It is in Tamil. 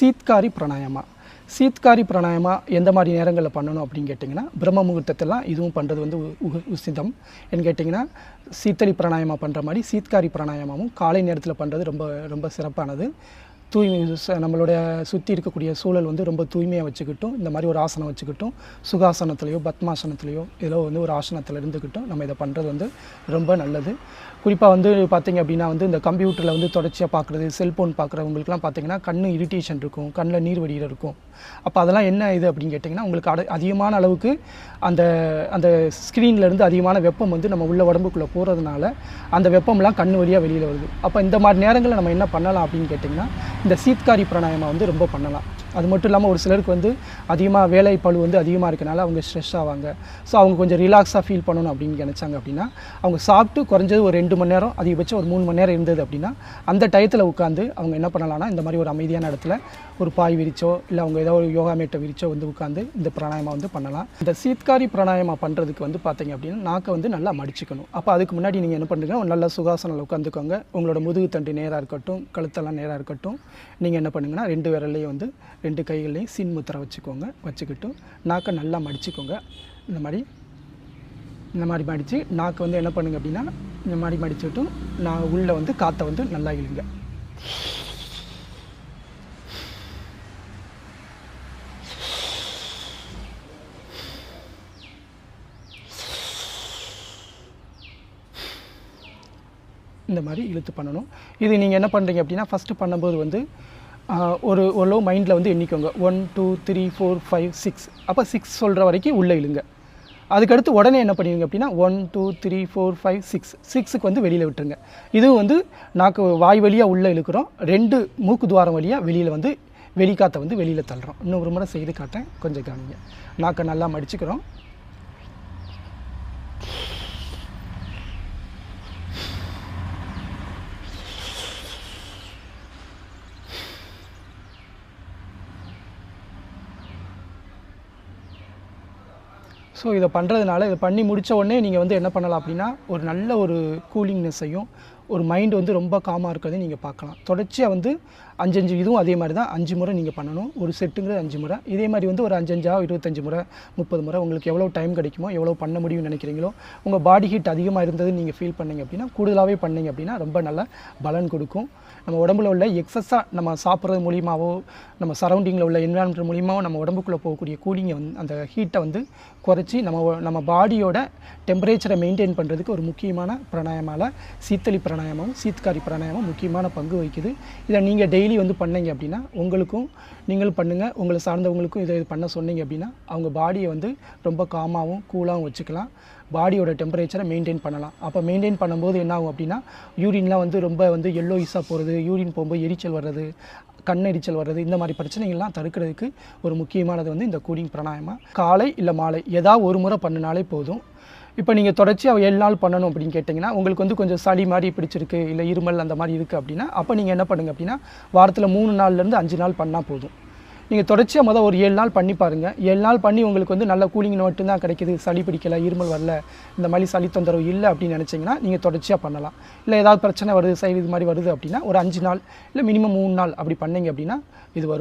சீத்காரி பிராணாயாமா. சீத்காரி பிராணாயாமா எந்த மாதிரி நேரங்களில் பண்ணணும் அப்படின்னு கேட்டிங்கன்னா, பிரம்ம முகூர்த்தத்திலாம் இதுவும் பண்ணுறது வந்து உசிதம். ஏன்னு கேட்டிங்கன்னா, சீத்தளி பிராணாயாமா பண்ணுற மாதிரி சீத்காரி பிராணாயாமாவும் காலை நேரத்தில் பண்ணுறது ரொம்ப ரொம்ப சிறப்பானது. தூய்மை நம்மளுடைய சுற்றி இருக்கக்கூடிய சூழல் வந்து ரொம்ப தூய்மையாக வச்சுக்கிட்டும், இந்த மாதிரி ஒரு ஆசனம் வச்சுக்கிட்டும், சுகாசனத்துலேயோ பத்மாசனத்துலேயோ இதில் வந்து ஒரு ஆசனத்தில் இருந்துக்கிட்டும் நம்ம இதை பண்ணுறது வந்து ரொம்ப நல்லது. குறிப்பாக வந்து பார்த்திங்க அப்படின்னா வந்து இந்த கம்ப்யூட்டரில் வந்து தொடர்ச்சியாக பார்க்குறது, செல்ஃபோன் பார்க்குறவங்களுக்குலாம் பார்த்திங்கன்னா கண் இரிட்டேஷன் இருக்கும், கண்ணில் நீர் வடிகிற இருக்கும். அப்போ அதெல்லாம் என்ன இது அப்படின்னு கேட்டிங்கன்னா, உங்களுக்கு அதிகமான அளவுக்கு அந்த அந்த ஸ்க்ரீன்லேருந்து அதிகமான வெப்பம் வந்து நம்ம உள்ள உடம்புக்குள்ளே போகிறதுனால அந்த வெப்பம்லாம் கண் வழியாக வெளியில் வருது. அப்போ இந்த மாதிரி நேரங்களில் நம்ம என்ன பண்ணலாம் அப்படின்னு கேட்டிங்கன்னா, இந்த சீத்காரி பிராணாயாமா வந்து ரொம்ப பண்ணலாம். அது மட்டும் இல்லாமல் ஒரு சிலருக்கு வந்து அதிகமாக வேலை பளு வந்து அதிகமாக இருக்கனால அவங்க ஸ்ட்ரெஸ் ஆவாங்க. ஸோ அவங்க கொஞ்சம் ரிலாக்ஸாக ஃபீல் பண்ணணும் அப்படின்னு நினச்சாங்க அப்படின்னா, அவங்க சாப்பிட்டு குறைஞ்சது ஒரு 2 மணி நேரம், அதிகபட்சம் ஒரு 3 மணி நேரம் இருந்தது அப்படின்னா, அந்த டயத்தில் உட்காந்து அவங்க என்ன பண்ணலாம்னா, இந்த மாதிரி ஒரு அமைதியான இடத்துல ஒரு பாய் விரிச்சோ இல்லை அவங்க ஏதோ ஒரு யோகா மேட்டை விரிச்சோ வந்து உட்காந்து இந்த பிராணாயாமா வந்து பண்ணலாம். இந்த சீத்காரி பிராணாயாமா பண்ணுறதுக்கு வந்து பார்த்திங்க அப்படின்னா, நாக்கை வந்து நல்லா மடிச்சுக்கணும். அப்போ அதுக்கு முன்னாடி நீங்கள் என்ன பண்ணுறீங்க, ஒரு நல்ல சுகாசனில் உட்காந்துக்கோங்க. உங்களோட முதுகு தண்டு நேராக இருக்கட்டும், கழுத்தெல்லாம் நேராக இருக்கட்டும். நீங்கள் என்ன பண்ணுங்கன்னா, 2 விரல்லையும் வந்து 2 கைகள்லையும் சீன் முத்திரை வச்சுக்கோங்க. வச்சுக்கிட்டு நாக்கை நல்லா மடிச்சுக்கோங்க. இந்த மாதிரி மடித்து நாக்கை வந்து என்ன பண்ணுங்க அப்படின்னா, இந்த மாதிரி மடிச்சுட்டும் நான் உள்ளே வந்து காற்றை வந்து நல்லா இழுங்க. இந்த மாதிரி இழுத்து பண்ணணும். இது நீங்கள் என்ன பண்ணுறீங்க அப்படின்னா, ஃபஸ்ட்டு பண்ணும்போது வந்து ஒரு மைண்டில் வந்து எண்ணிக்கோங்க. 1 2 3 4 5 6. அப்போ 6 சொல்கிற வரைக்கும் உள்ளே இழுங்க. அதுக்கடுத்து உடனே என்ன பண்ணுவீங்க அப்படின்னா, 1 2 3 4 5 6 6க்கு வந்து வெளியில் விட்டுருங்க. இதுவும் வந்து நாக்கு வாய் வழியாக உள்ளே இழுக்கிறோம், 2 மூக்கு துவாரம் வழியாக வெளியில் வந்து வெளிக்காற்றை வந்து வெளியில் தள்ளுறோம். இன்னும் ஒரு முறை செய்து காட்டேன், கொஞ்சம் கவனிங்க. நாக்கை நல்லா மடிச்சுக்கிறோம். ஸோ இதை பண்ணுறதுனால, இதை பண்ணி முடித்த உடனே நீங்கள் வந்து என்ன பண்ணலாம் அப்படின்னா, ஒரு நல்ல ஒரு கூலிங்னஸையும், ஒரு மைண்டு வந்து ரொம்ப காமாக இருக்கிறதையும் நீங்கள் பார்க்கலாம். தொடர்ச்சியாக வந்து 5 இதுவும் அதே மாதிரி தான் 5 முறை நீங்கள் பண்ணணும். ஒரு செட்டுங்கிறது 5 முறை. இதே மாதிரி வந்து ஒரு 5 25 முறை 30 முறை உங்களுக்கு எவ்வளோ டைம் கிடைக்குமோ, எவ்வளோ பண்ண முடியும்னு நினைக்கிறீங்களோ, உங்கள் பாடி ஹீட் அதிகமாக இருந்ததுன்னு நீங்கள் ஃபீல் பண்ணிங்க அப்படின்னா, கூடுதலாகவே பண்ணிங்க அப்படின்னா ரொம்ப நல்ல பலன் கொடுக்கும். நம்ம உடம்புல உள்ள எக்ஸஸாக நம்ம சாப்பிட்றது மூலியமாகவோ, நம்ம சரௌண்டிங்கில் உள்ள என்விரான்மெண்ட் மூலியமாகவோ நம்ம உடம்புக்குள்ளே போகக்கூடிய கூலிங்கை வந்து அந்த ஹீட்டை வந்து குறைச்சி நம்ம பாடியோட டெம்பரேச்சரை மெயின்டைன் பண்ணுறதுக்கு ஒரு முக்கியமான பிராணாயாமாவில் சீத்தளி பிராணாயாமம், சீத்காரி பிராணாயாமம் முக்கியமான பங்கு வகிக்குது. இதை நீங்கள் டெய்லி வந்து பண்ணீங்க அப்படின்னா, உங்களுக்கும் நீங்களும் பண்ணுங்கள், உங்களை சார்ந்தவங்களுக்கும் இதை பண்ண சொன்னீங்க அப்படின்னா, அவங்க பாடியை வந்து ரொம்ப காமாகவும் கூலாகவும் வச்சுக்கலாம். பாடியோட டெம்பரேச்சரை மெயின்டைன் பண்ணலாம். அப்போ மெயின்டைன் பண்ணும்போது என்ன ஆகும் அப்படின்னா, யூரின்லாம் வந்து ரொம்ப வந்து எல்லோயிஸாக போகிறது, யூரின் போகும்போது எரிச்சல் வர்றது, கண்ணெரிச்சல் வர்றது, இந்த மாதிரி பிரச்சனைகள்லாம் தடுக்கிறதுக்கு ஒரு முக்கியமானது வந்து இந்த கூலிங் பிராணாயாமா. காலை இல்லை மாலை ஏதாவது ஒரு முறை பண்ணினாலே போதும். இப்போ நீங்கள் தொடர்ச்சியாக 7 நாள் பண்ணணும் அப்படின்னு கேட்டிங்கன்னா, உங்களுக்கு வந்து கொஞ்சம் சளி மாதிரி பிடிச்சிருக்கு, இல்லை இருமல் அந்த மாதிரி இருக்குது அப்படின்னா, அப்போ நீங்கள் என்ன பண்ணுங்கள் அப்படின்னா, வாரத்தில் 3 நாள்லேருந்து 5 நாள் பண்ணால் போதும். நீங்கள் தொடர்ச்சியாக ஒரு 7 நாள் பண்ணி பாருங்கள். 7 நாள் பண்ணி உங்களுக்கு வந்து நல்ல கூலிங் மட்டும்தான் கிடைக்கிது, சளி பிடிக்கலை, இருமல் வரல, இந்த மாதிரி சளி தொந்தரவு இல்லை அப்படின்னு நினச்சிங்கன்னா நீங்கள் தொடர்ச்சியாக பண்ணலாம். இல்லை ஏதாவது பிரச்சனை வருது, சைடு இது மாதிரி வருது அப்படின்னா ஒரு 5 நாள் இல்லை மினிமம் 3 நாள் அப்படி பண்ணிங்க அப்படின்னா இது வரும்.